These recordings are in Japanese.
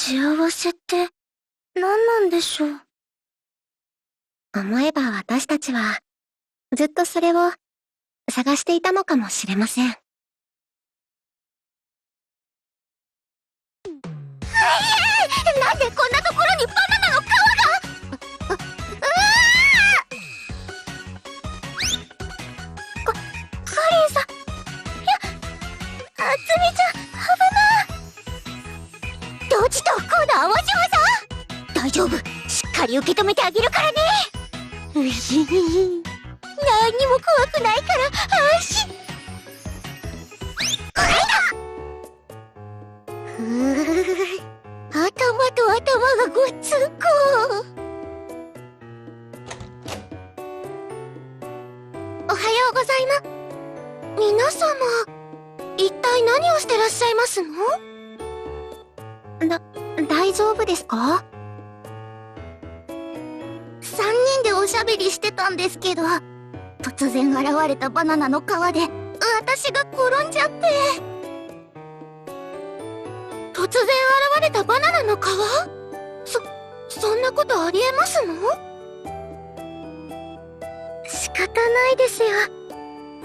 幸せって何なんでしょう。思えば私たちはずっとそれを探していたのかもしれません。なんでこんなところにバナナの皮が。カリンさん、いや、あつみちゃん、危な。ドジとこの淡路技。大丈夫、しっかり受け止めてあげるからね。何にも怖くないから安心。頭と頭がごっつんこ。おはようございます。皆様、一体何をしてらっしゃいますの？大丈夫ですか？3人でおしゃべりしてたんですけど、突然現れたバナナの皮で私が転んじゃって。突然現れたバナナの皮？そんなことありえますの？仕方ないですよ。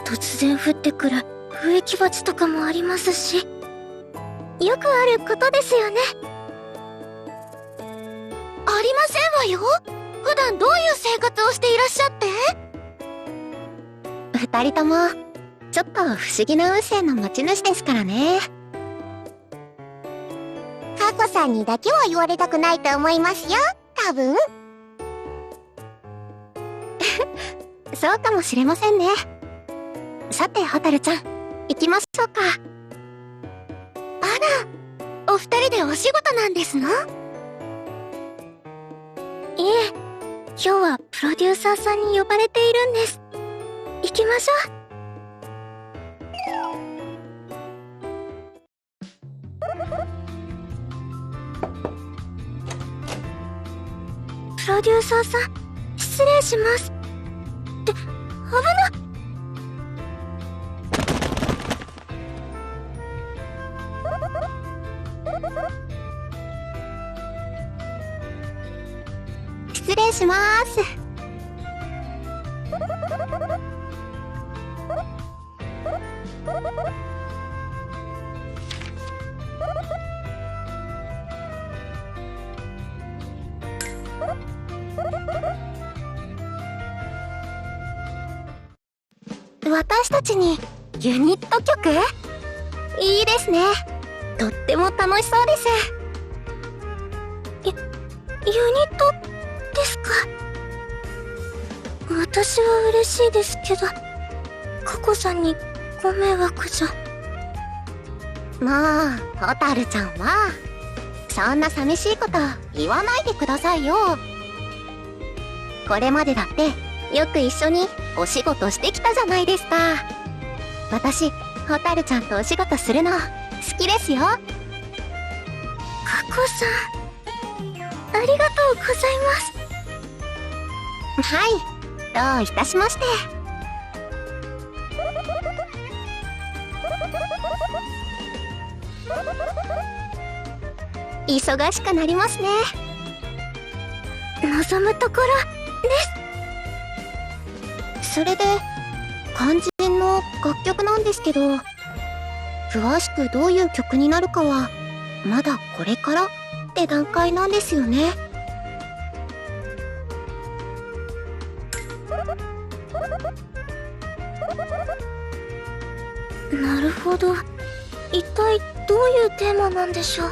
突然降ってくる植木鉢とかもありますし、よくあることですよね。ありませんわよ。普段どういう生活をしていらっしゃって？二人ともちょっと不思議な運勢の持ち主ですからね。カコさんにだけは言われたくないと思いますよ、多分。そうかもしれませんね。さて、ホタルちゃん、行きましょうか。あら、お二人でお仕事なんですの？いえ、今日はプロデューサーさんに呼ばれているんです。行きましょう。プロデューサーさん、失礼します。って、危な。失礼します。私たちにユニット曲？いいですね。とっても楽しそうです。ユニットですか？私は嬉しいですけど、ココさんにご迷惑じゃ。もう、ホタルちゃんはそんな寂しいこと言わないでくださいよ。これまでだってよく一緒にお仕事してきたじゃないですか。私、ホタルちゃんとお仕事するの好きですよ。カコさん、ありがとうございます。はい、どういたしまして。忙しくなりますね。望むところです。それで、肝心の楽曲なんですけど、詳しくどういう曲になるかはまだこれからって段階なんですよね。なるほど。一体どういうテーマなんでしょう。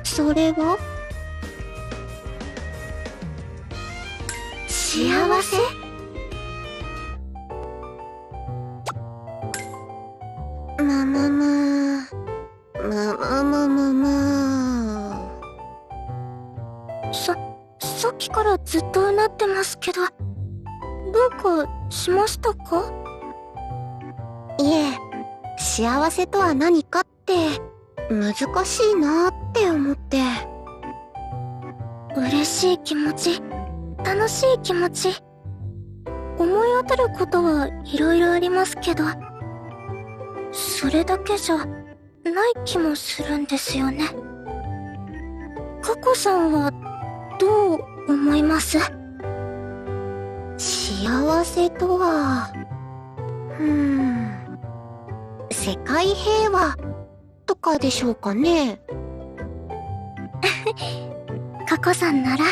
それは幸せ？むむむむむむむむ。さっきからずっとうなってますけど、どうかしましたか？いえ、幸せとは何かって難しいなって思って。嬉しい気持ち、楽しい気持ち、思い当たることはいろいろありますけど、それだけじゃない気もするんですよね。ココさんはどう思います？幸せとは、世界平和とかでしょうかね。ココさんなら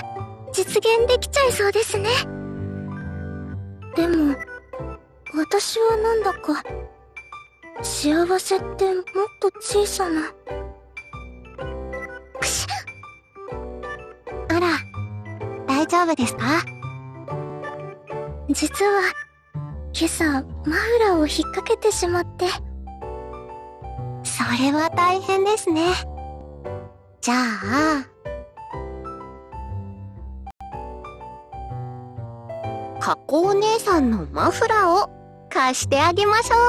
実現できちゃいそうですね。でも、私はなんだか、幸せってもっと小さな。くしゃ。あら、大丈夫ですか？実は、今朝、マフラーを引っ掛けてしまって。それは大変ですね。じゃあ、カコお姉さんのマフラーを貸してあげましょう。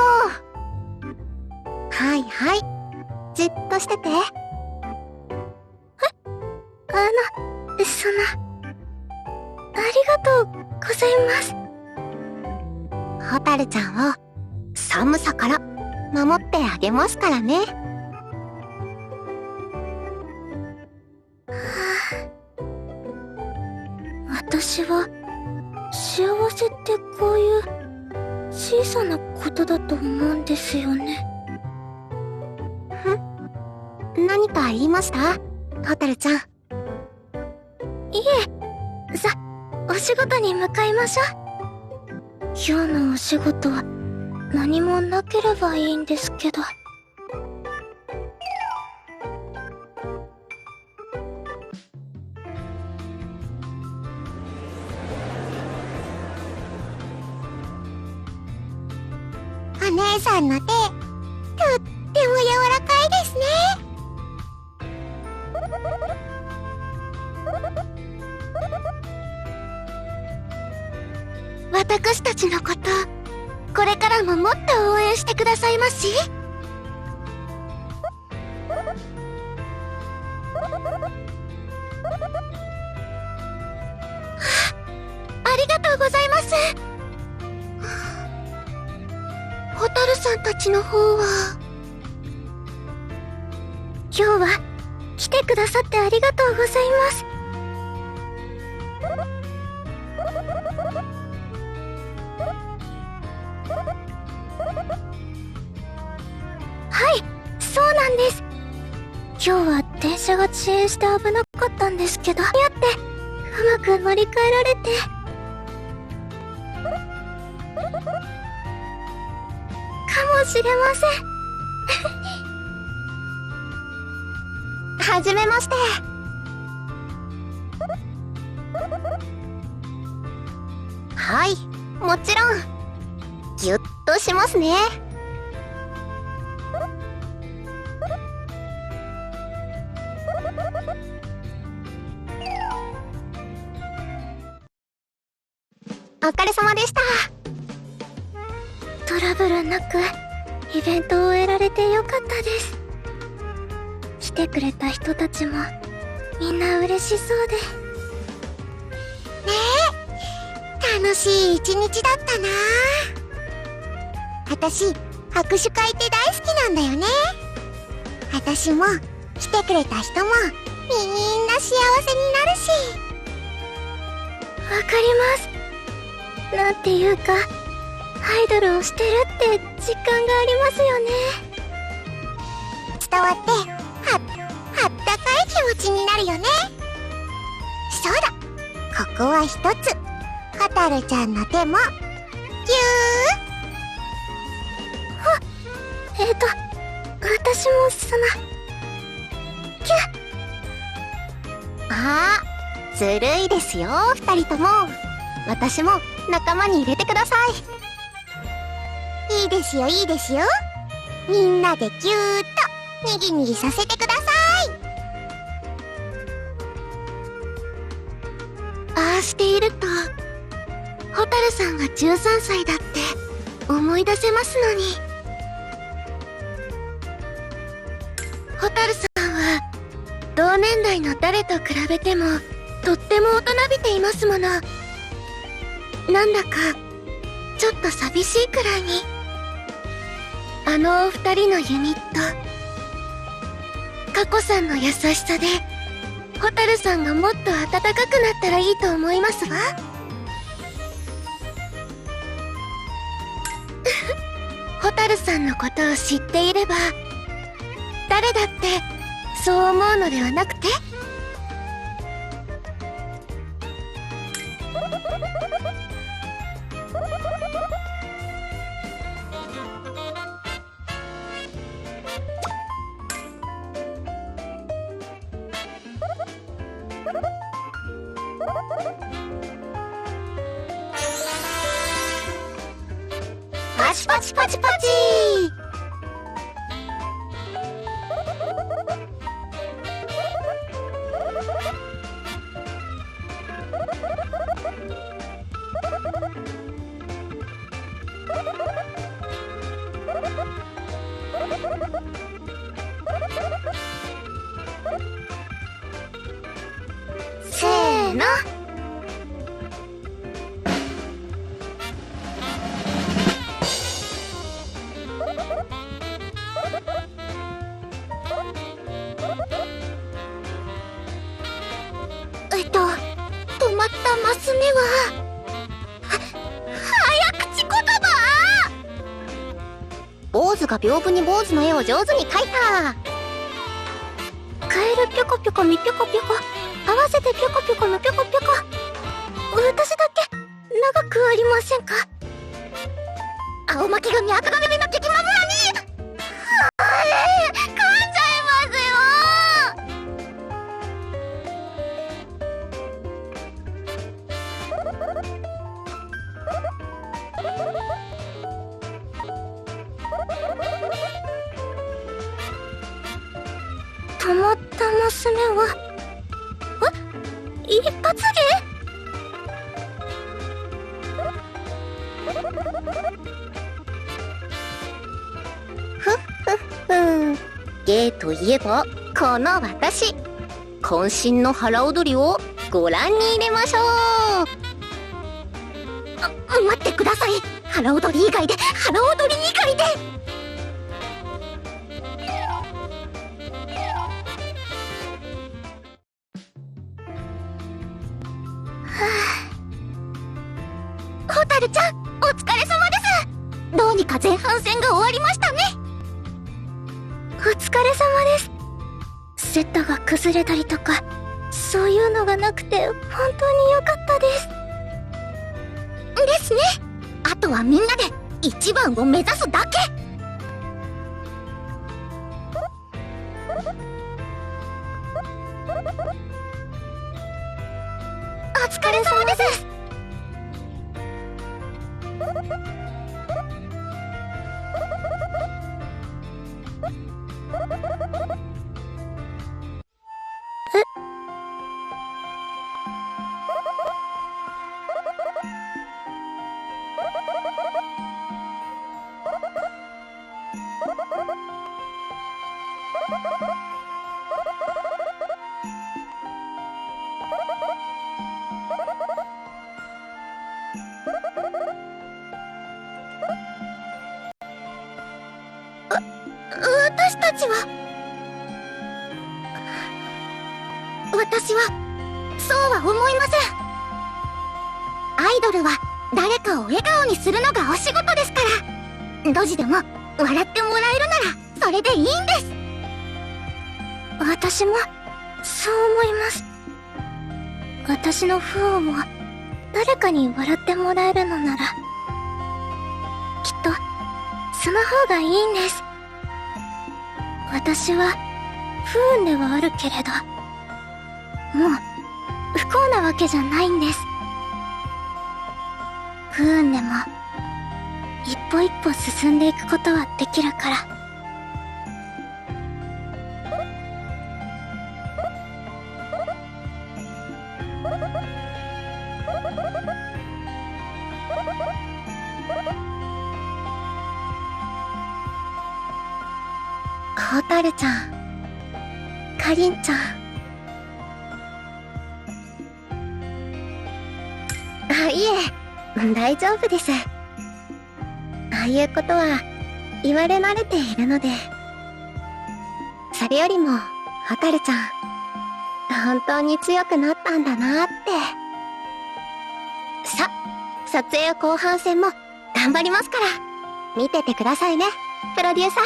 はいはい。じっとしてて。ありがとうございます。ホタルちゃんを寒さから守ってあげますからね。私は、幸せってこういう小さなことだと思うんですよね。何か言いました？ホタルちゃん。いえ、さ、お仕事に向かいましょう。今日のお仕事は何もなければいいんですけど。お姉さんの手、とっても柔らかいですね。私たちのこと、これからももっと応援してくださいまし。ありがとうございます。ホタルさんたちの方は、今日は来てくださってありがとうございます。はい、そうなんです。今日は電車が遅延して危なかったんですけど、やってうまく乗り換えられて。かもしれません。はじめまして。はい、もちろん。ぎゅっとしますね。お疲れ様でした。トラブルなくイベントを終えられてよかったです。来てくれた人たちもみんな嬉しそうで。ねえ、楽しい一日だったな。私、握手会って大好きなんだよね。私も来てくれた人もみんな幸せになるし。わかります。なんていうか、アイドルをしてるって実感がありますよね。伝わって、あったかい気持ちになるよね。そうだ、ここは一つ、ホタルちゃんの手も、ぎゅー。私もキュッ。ああ、ずるいですよ、二人とも。私も仲間に入れてください。いいですよ、いいですよ。みんなでぎゅーっとにぎにぎさせてください。ああしていると、ホタルさんが13歳だって思い出せますのに。ホタルさんは同年代の誰と比べてもとっても大人びていますもの。なんだかちょっと寂しいくらいに。あのお二人のユニットカコさんの優しさで蛍さんがもっと温かくなったらいいと思いますわ。蛍さんのことを知っていれば誰だってそう思うのではなくて、パチパチパチパチ。せーの。止まったマス目は早口言葉。坊主が屏風に坊主の絵を上手に描いた。カエルぴょこぴょこみぴょこぴょこ、合わせてぴょこぴょこのぴょこぴょこ。私だけ長くありませんか？青巻紙赤紙の激マブラに噛んじゃいますよ。止まった娘は一発芸？芸といえばこの私、渾身の腹踊りをご覧に入れましょう。待ってください。腹踊り以外で、腹踊り以外で。蛍ちゃん、お疲れ様です。どうにか前半戦が終わりましたね。お疲れ様です。セットが崩れたりとかそういうのがなくて本当に良かったです。ですね。あとはみんなで一番を目指すだけ。お疲れ様です。私たちは、私はそうは思いません。アイドルは誰かを笑顔にするのがお仕事ですから、ドジでも笑ってもらえるならそれでいいんです。私もそう思います。私の不運も誰かに笑ってもらえるのなら、きっとその方がいいんです。私は不運ではあるけれど、もう不幸なわけじゃないんです。不運でも一歩一歩進んでいくことはできるから。蛍ちゃん、かりんちゃん。いえ、大丈夫です。ああいうことは言われ慣れているので。それよりも蛍ちゃん、本当に強くなったんだなって。さ、撮影後半戦も頑張りますから、見ててくださいね、プロデューサー。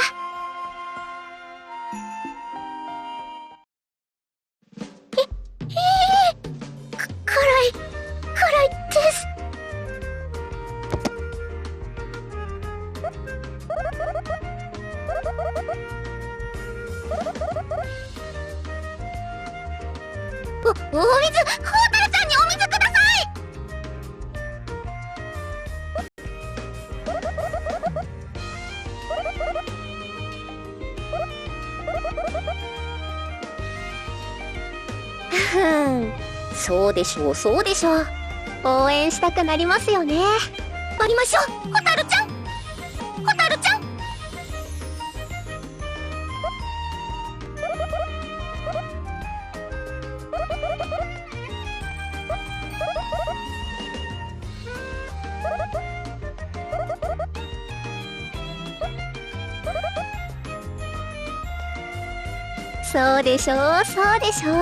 辛いです。お水、ホタルちゃんにお水ください。そうでしょう、そうでしょう。応援したくなりますよね。やりましょう、ホタルちゃん、ホタルちゃん。そうでしょう、そうでしょう。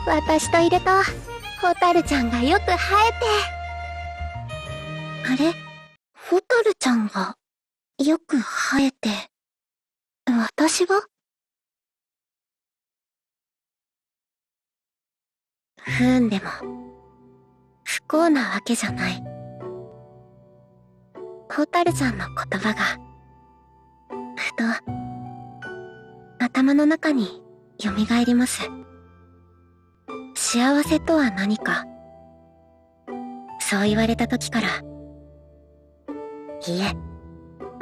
私といるとホタルちゃんがよく生えて。あれ、ホタルちゃんがよく生えて、私が？でも不幸なわけじゃない。ホタルちゃんの言葉がふと頭の中に蘇ります。幸せとは何か、そう言われた時から、いえ、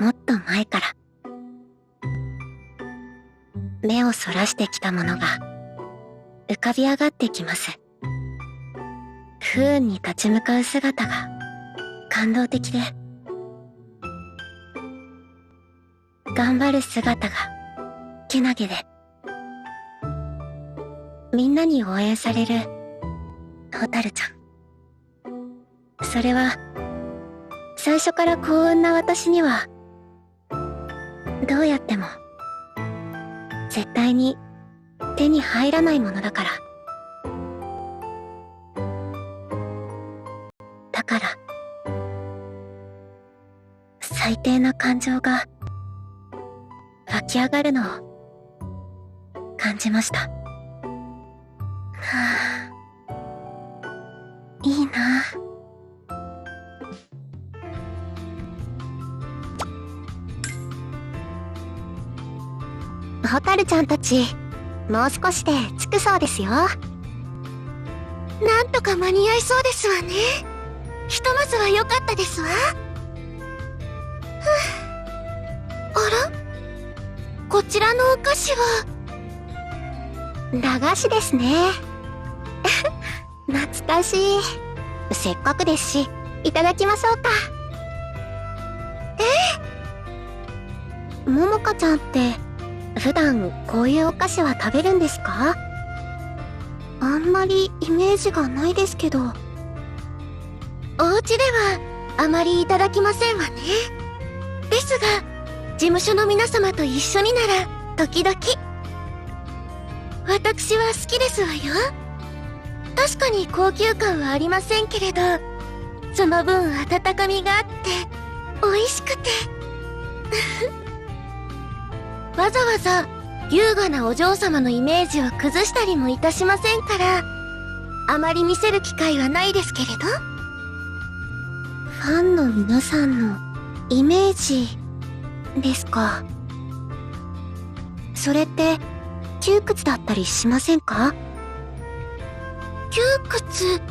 もっと前から、目をそらしてきたものが浮かび上がってきます。不運に立ち向かう姿が感動的で、頑張る姿がけなげで、みんなに応援されるホタルちゃん。それは最初から幸運な私にはどうやっても絶対に手に入らないものだから。だから最低な感情が湧き上がるのを感じました。はあ、いいな。ホタルちゃんたち、もう少しで着くそうですよ。なんとか間に合いそうですわね。ひとまずは良かったですわ。あら？こちらのお菓子は駄菓子ですね。懐かしい。せっかくですし、いただきましょうか。ももかちゃんって普段こういうお菓子は食べるんですか？あんまりイメージがないですけど。お家ではあまりいただきませんわね。ですが事務所の皆様と一緒になら時々。私は好きですわよ。確かに高級感はありませんけれど、その分温かみがあって美味しくてわざわざ優雅なお嬢様のイメージを崩したりもいたしませんから、あまり見せる機会はないですけれど。ファンの皆さんのイメージですか。それって窮屈だったりしませんか？窮屈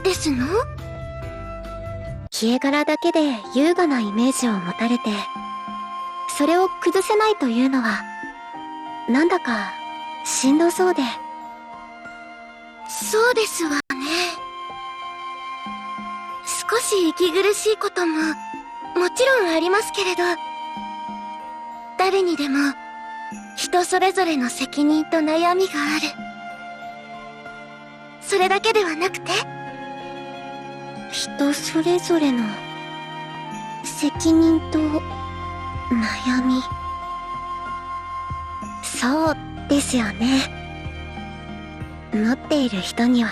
ですの？消え殻だけで優雅なイメージを持たれて、それを崩せないというのはなんだかしんどそうで。そうですわね。少し息苦しいことももちろんありますけれど、誰にでも人それぞれの責任と悩みがある。それだけではなくて、人それぞれの責任と悩み。そうですよね。持っている人には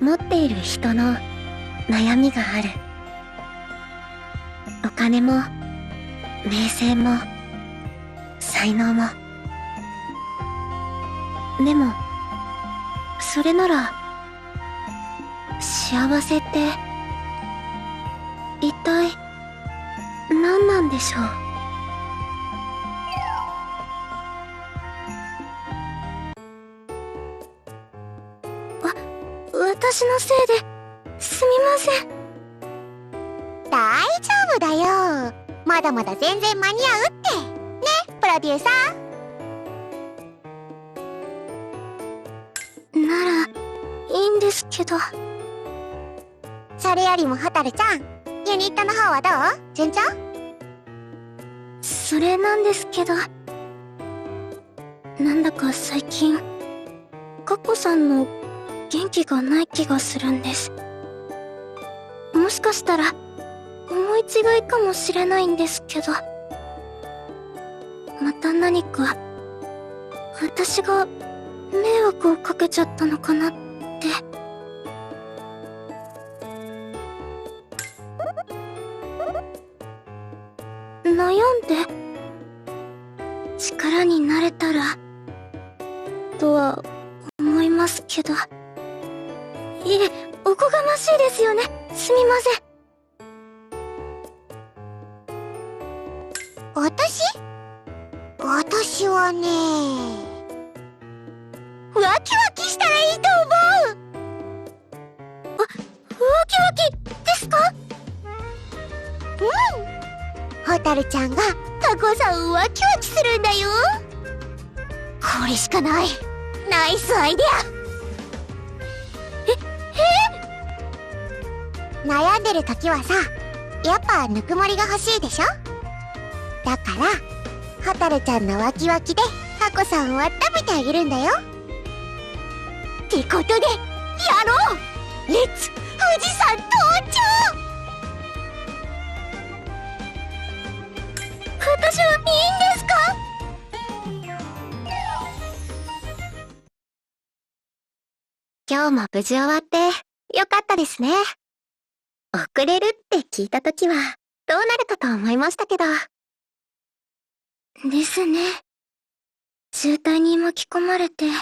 持っている人の悩みがある。お金も名声も才能も。でもそれなら幸せって一体何なんでしょう。私のせいですみません。大丈夫だよ。まだまだ全然間に合うってね、プロデューサー。ならいいんですけど。それよりも蛍ちゃん、ユニットの方はどう？順調？それなんですけど、なんだか最近カッコさんの元気がない気がするんです。もしかしたら思い違いかもしれないんですけど、また何か私が迷惑をかけちゃったのかなって。悩んで力になれたらとは思いますけど。いえ、おこがましいですよね。すみません。私はね、ワキワキしたらいいと思う。ワキワキですか？蛍ちゃんがタコさんをワキワキするんだよ。これしかない。ナイスアイデア。悩んでる時はさ、やっぱぬくもりが欲しいでしょ。だから蛍ちゃんのワキワキでタコさんを温めてあげるんだよ。ってことでやろう。レッツ富士山登頂。私はいいんですか？今日も無事終わってよかったですね。遅れるって聞いたときはどうなるかと思いましたけど。ですね。渋滞に巻き込まれて。でも、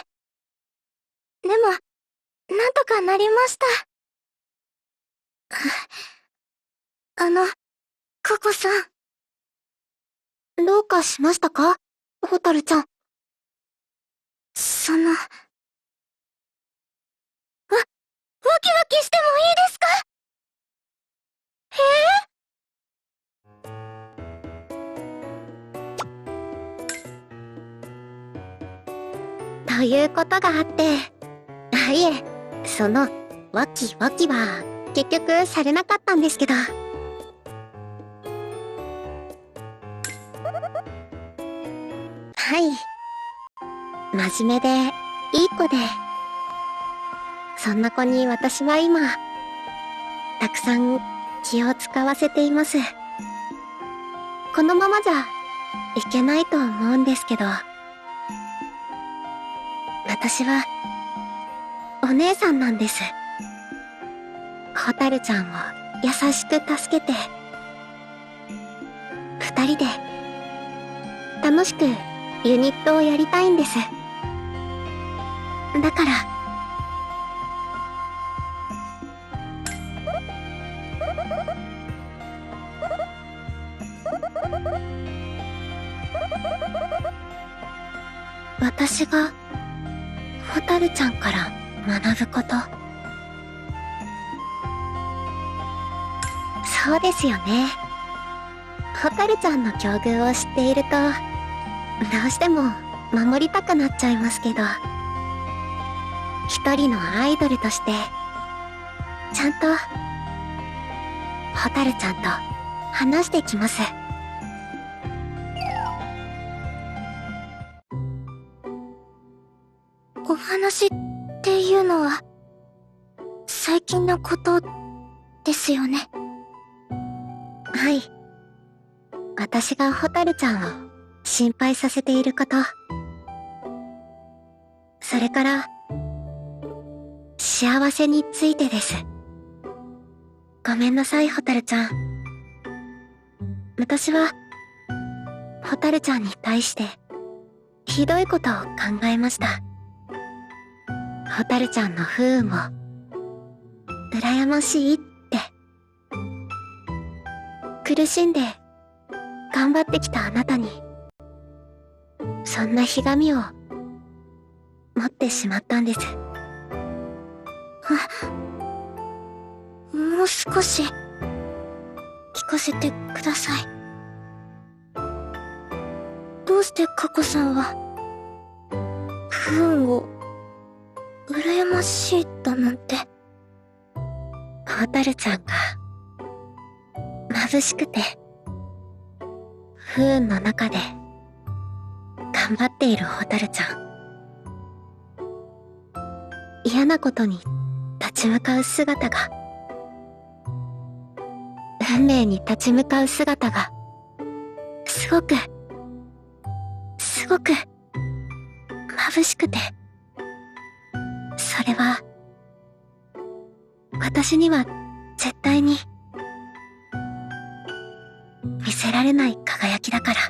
なんとかなりました。ココさん。どうかしましたか？蛍ちゃん。ワキワキしてもいいですか？ということがあって、いえ、そのワキワキは結局されなかったんですけど。はい。真面目でいい子で、そんな子に私は今たくさん気を使わせています。このままじゃいけないと思うんですけど、私はお姉さんなんです。蛍ちゃんを優しく助けて、二人で楽しくユニットをやりたいんです。だから私が蛍ちゃんから学ぶこと。そうですよね。蛍ちゃんの境遇を知っているとどうしても守りたくなっちゃいますけど、一人のアイドルとしてちゃんと蛍ちゃんと話してきます。お話っていうのは最近のことですよね。はい。私が蛍ちゃんを心配させていること。それから幸せについてです。ごめんなさい、蛍ちゃん。私は、蛍ちゃんに対して、ひどいことを考えました。蛍ちゃんの不運を、羨ましいって。苦しんで、頑張ってきたあなたに、そんなひがみを、持ってしまったんです。もう少し、聞かせてください。どうしてカコさんは、不運を、羨ましいだなんて。蛍ちゃんが、眩しくて、不運の中で、頑張っている蛍ちゃん。嫌なことに立ち向かう姿が、運命に立ち向かう姿が、すごく眩しくて、それは、私には絶対に、見せられない輝きだから。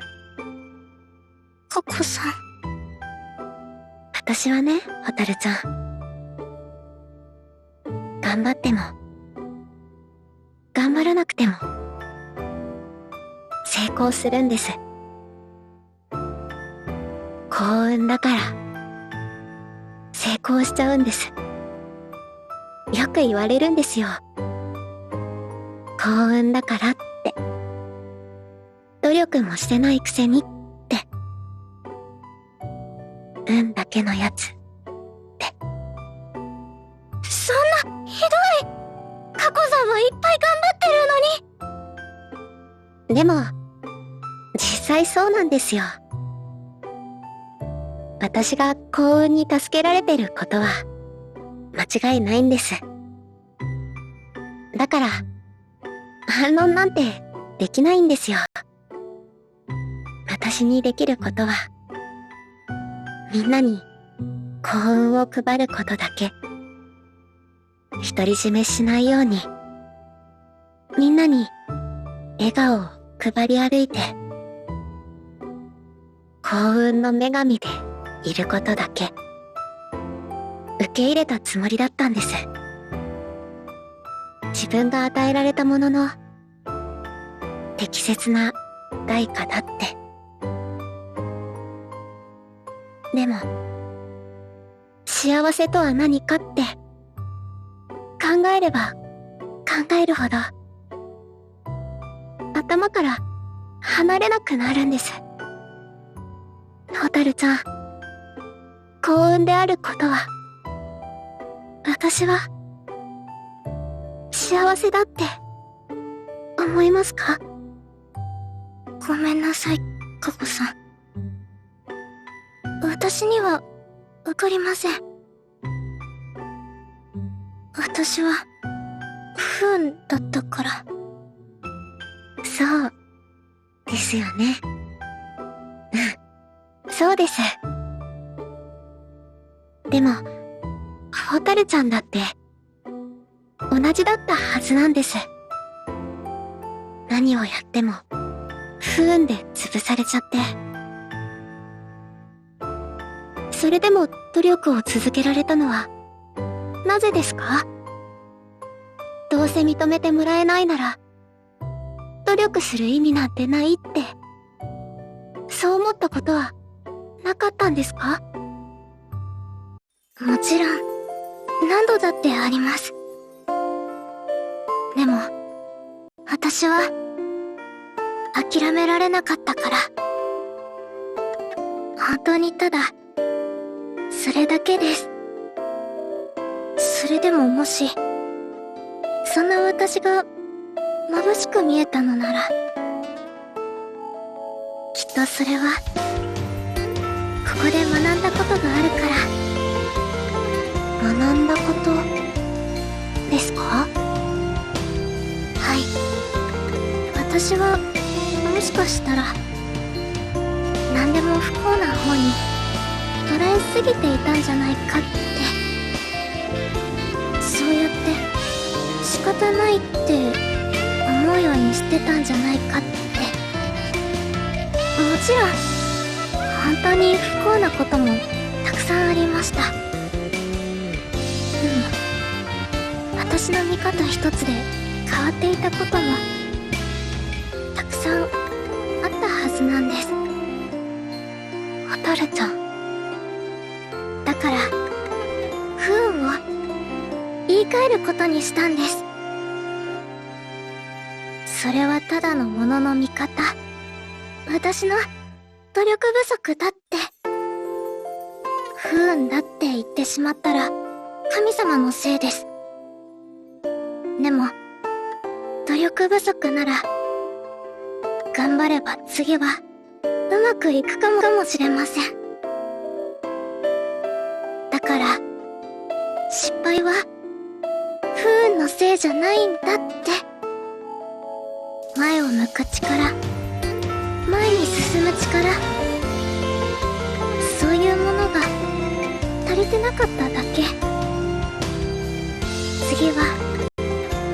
カコさん。私はね、蛍ちゃん。頑張っても、頑張らなくても、成功するんです。幸運だから、成功しちゃうんです。よく言われるんですよ。幸運だからって。努力もしてないくせにって。運だけのやつって。そんな、ひどい。カコさんはいっぱい頑張ってるのに。でも、実際そうなんですよ。私が幸運に助けられてることは、間違いないんです。だから、反論なんてできないんですよ。私にできることは、みんなに幸運を配ることだけ。独り占めしないように、みんなに笑顔を配り歩いて、幸運の女神でいることだけ。受け入れたつもりだったんです。自分が与えられたものの、適切な対価だって。でも、幸せとは何かって考えれば考えるほど頭から離れなくなるんです。蛍ちゃん、幸運であることは私は幸せだって思いますか？ごめんなさい、カコさん。私にはわかりません。私は不運だったから。そうですよね。そうです。でも蛍ちゃんだって同じだったはずなんです。何をやっても不運で潰されちゃって。それでも努力を続けられたのはなぜですか？どうせ認めてもらえないなら努力する意味なんてないって、そう思ったことはなかったんですか？もちろん何度だってあります。でも私は諦められなかったから。本当にただそれだけです。それでももしそんな私が眩しく見えたのなら、きっとそれはここで学んだことがあるから。学んだことですか？はい。私はもしかしたら何でも不幸な方に捉えすぎていたんじゃないかって。方ないって思うようにしてたんじゃないかって。もちろん本当に不幸なこともたくさんありました。でも私の見方一つで変わっていたこともたくさんあったはずなんです。蛍ちゃん。だから不運を言い換えることにしたんです。それはただのものの見方。私の努力不足だって。不運だって言ってしまったら神様のせいです。でも努力不足なら頑張れば次はうまくいくかもしれません。だから失敗は不運のせいじゃないんだって。前を向く力、前に進む力、そういうものが足りてなかっただけ。次は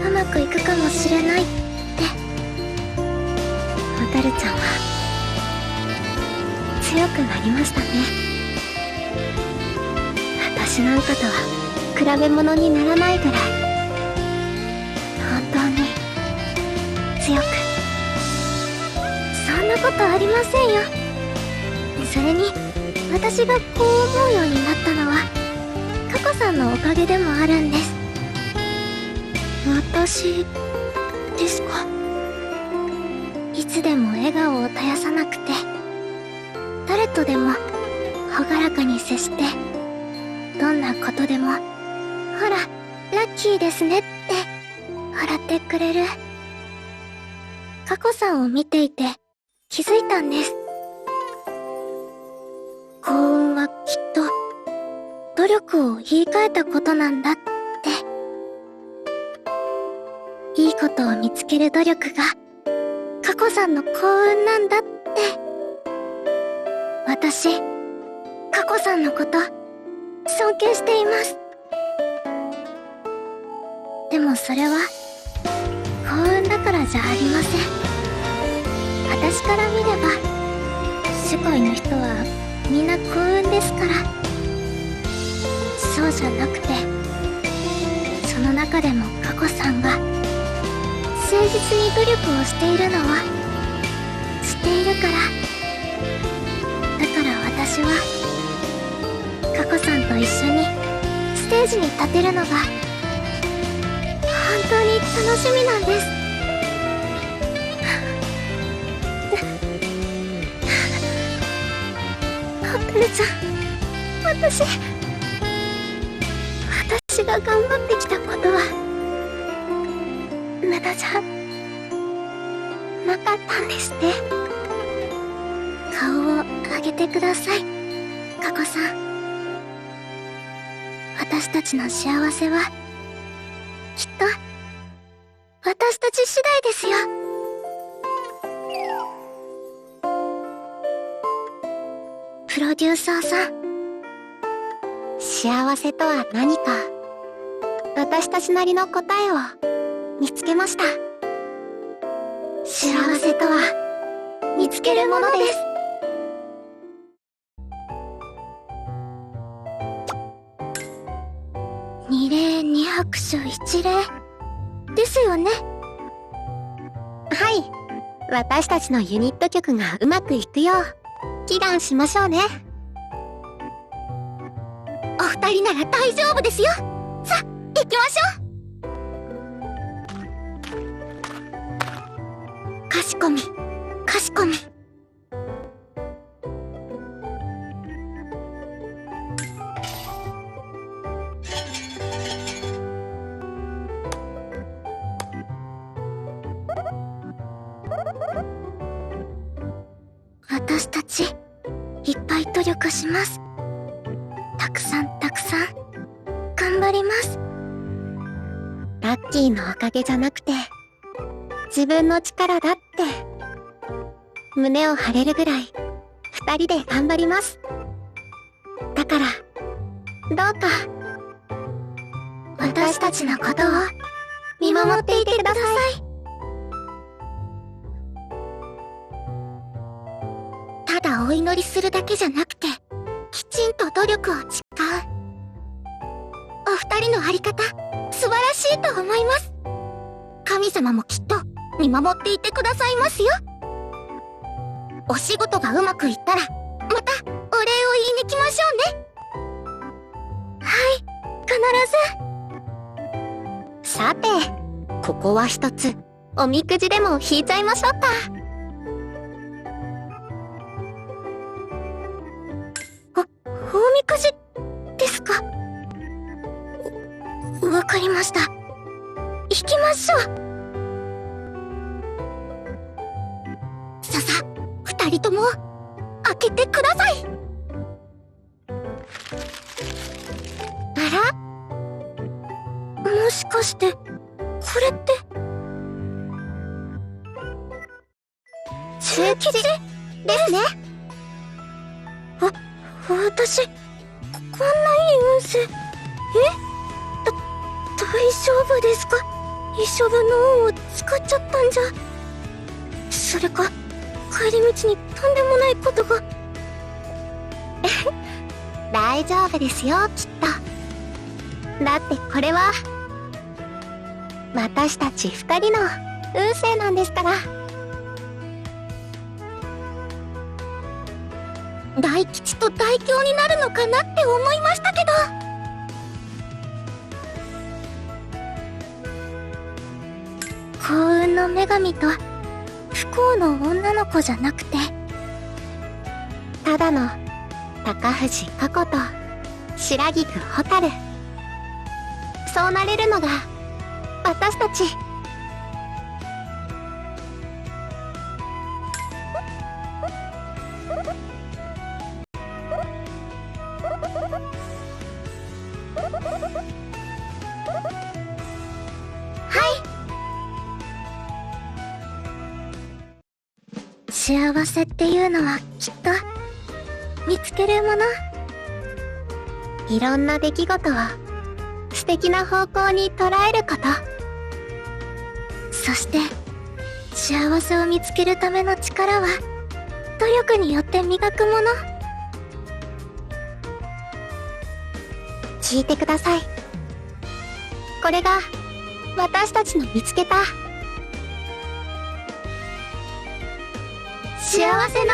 うまくいくかもしれないって。蛍ちゃんは強くなりましたね。私なんかとは比べ物にならないぐらい本当に強く。そんなことありませんよ。それに私がこう思うようになったのはカコさんのおかげでもあるんです。私ですか？いつでも笑顔を絶やさなくて、誰とでも朗らかに接して、どんなことでもほらラッキーですねって笑ってくれる。カコさんを見ていて気づいたんです。幸運はきっと努力を言い換えたことなんだって。いいことを見つける努力がカコさんの幸運なんだって。私カコさんのこと尊敬しています。でもそれは幸運だからじゃありません。私から見れば世界の人はみんな幸運ですから。そうじゃなくて、その中でもカコさんが誠実に努力をしているのは知っているから。だから私はカコさんと一緒にステージに立てるのが本当に楽しみなんです。蛍ちゃん、私が頑張ってきたことは無駄じゃなかったんですね。顔を上げてください、カコさん。私たちの幸せはきっと私たち次第ですよ。プロデューサーさん、幸せとは何か私たちなりの答えを見つけました。幸せとは見つけるものです。二礼二拍手一礼ですよね。はい、私たちのユニット曲がうまくいくよう祈願しましょうね。お二人なら大丈夫ですよ。さあ行きましょう。かしこみかしこみ。私たちいっぱい努力します。たくさん頑張ります。ラッキーのおかげじゃなくて自分の力だって胸を張れるぐらい二人で頑張ります。だからどうか私たちのことを見守っていてください。ただお祈りするだけじゃなくて、きちんと努力を誓う。お二人のあり方、素晴らしいと思います。神様もきっと見守っていてくださいますよ。お仕事がうまくいったら、またお礼を言いに来ましょうね。はい、必ず。さて、ここは一つ、おみくじでも引いちゃいましょうか。おみくじですか。わかりました。引きましょう。さ、二人とも開けてください。あら？もしかしてこれって中吉ですね。私、こんないい運勢。大丈夫ですか？一生分の運を使っちゃったんじゃ。それか、帰り道にとんでもないことが。大丈夫ですよ、きっと。だってこれは、私たち二人の運勢なんですから。大吉と大凶になるのかなって思いましたけど。幸運の女神と不幸の女の子じゃなくて、ただの高藤佳子と白菊蛍。そうなれるのが私たち。幸せっていうのはきっと見つけるもの。いろんな出来事を素敵な方向に捉えること。そして幸せを見つけるための力は努力によって磨くもの。聞いてください。これが私たちの見つけた幸せのルール。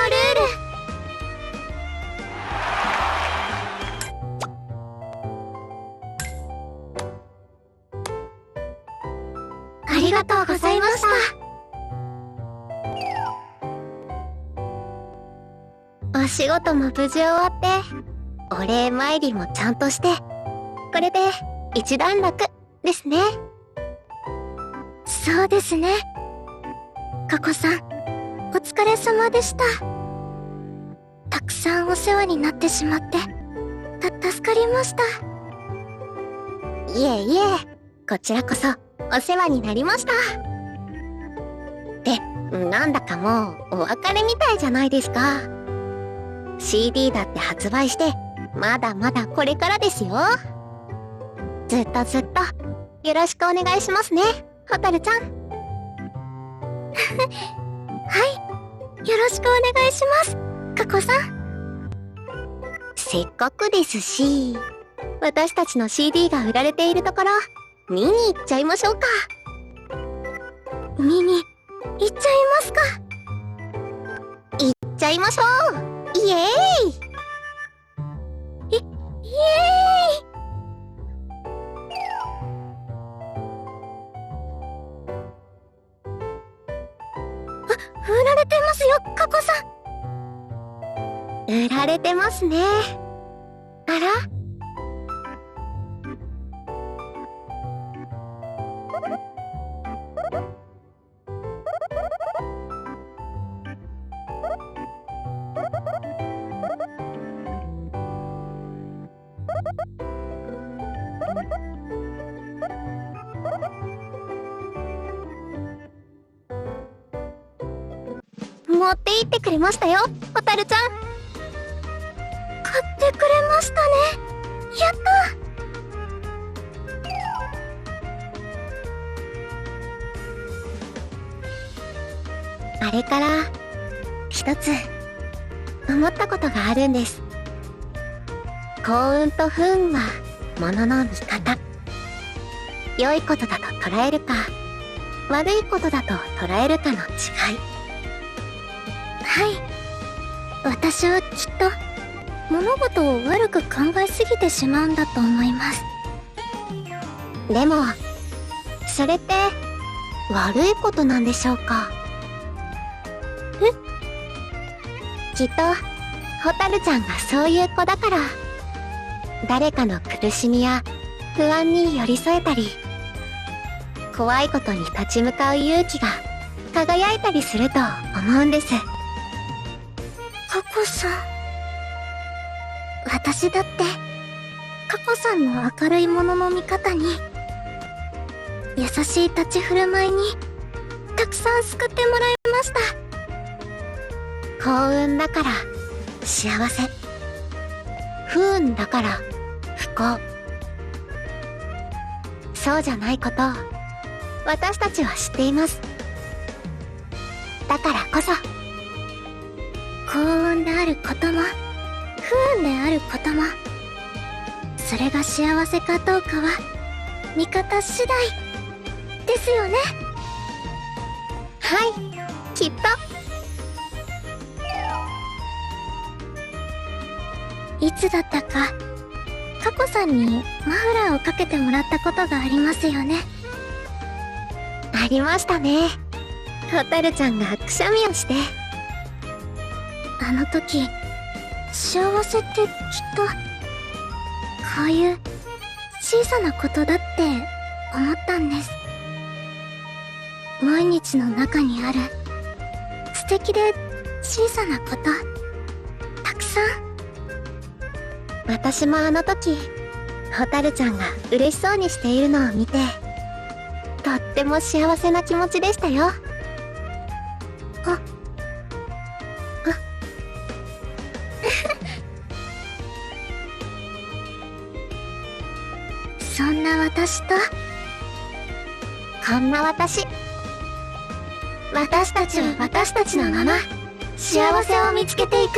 ありがとうございました。お仕事も無事終わって、お礼参りもちゃんとして、これで一段落ですね。そうですね。佳子さん、お疲れ様でした。たくさんお世話になってしまって、助かりました。いえいえ、こちらこそお世話になりました。で、なんだかもうお別れみたいじゃないですか。CD だって発売して、まだまだこれからですよ。ずっとずっとよろしくお願いしますね、蛍ちゃん。はい、よろしくお願いします、佳子さん。せっかくですし、私たちの CD が売られているところ、見に行っちゃいましょうか。見に行っちゃいますか。行っちゃいましょう。イエーイ。イエーイ。売られてますよ、佳子さん。売られてますね。あら？持って行ってくれましたよ、蛍ちゃん。買ってくれましたね。やった。あれから一つ思ったことがあるんです。幸運と不運は物の見方。良いことだと捉えるか、悪いことだと捉えるかの違い。はい。私はきっと物事を悪く考えすぎてしまうんだと思います。でもそれって悪いことなんでしょうか？きっと蛍ちゃんがそういう子だから、誰かの苦しみや不安に寄り添えたり、怖いことに立ち向かう勇気が輝いたりすると思うんです。カコさん。私だってカコさんの明るいものの見方に、優しい立ち振る舞いにたくさん救ってもらいました。幸運だから幸せ、不運だから不幸。そうじゃないことを私たちは知っています。だからこそ幸運であることも不運であることも、それが幸せかどうかは見方次第ですよね。はい、きっと。いつだったかカコさんにマフラーをかけてもらったことがありますよね。ありましたね。蛍ちゃんがくしゃみをして。あの時幸せってきっとこういう小さなことだって思ったんです。毎日の中にある素敵で小さなこと、たくさん。私もあの時蛍ちゃんが嬉しそうにしているのを見て、とっても幸せな気持ちでしたよ。そんな私とこんな私たちは私たちのまま幸せを見つけていく。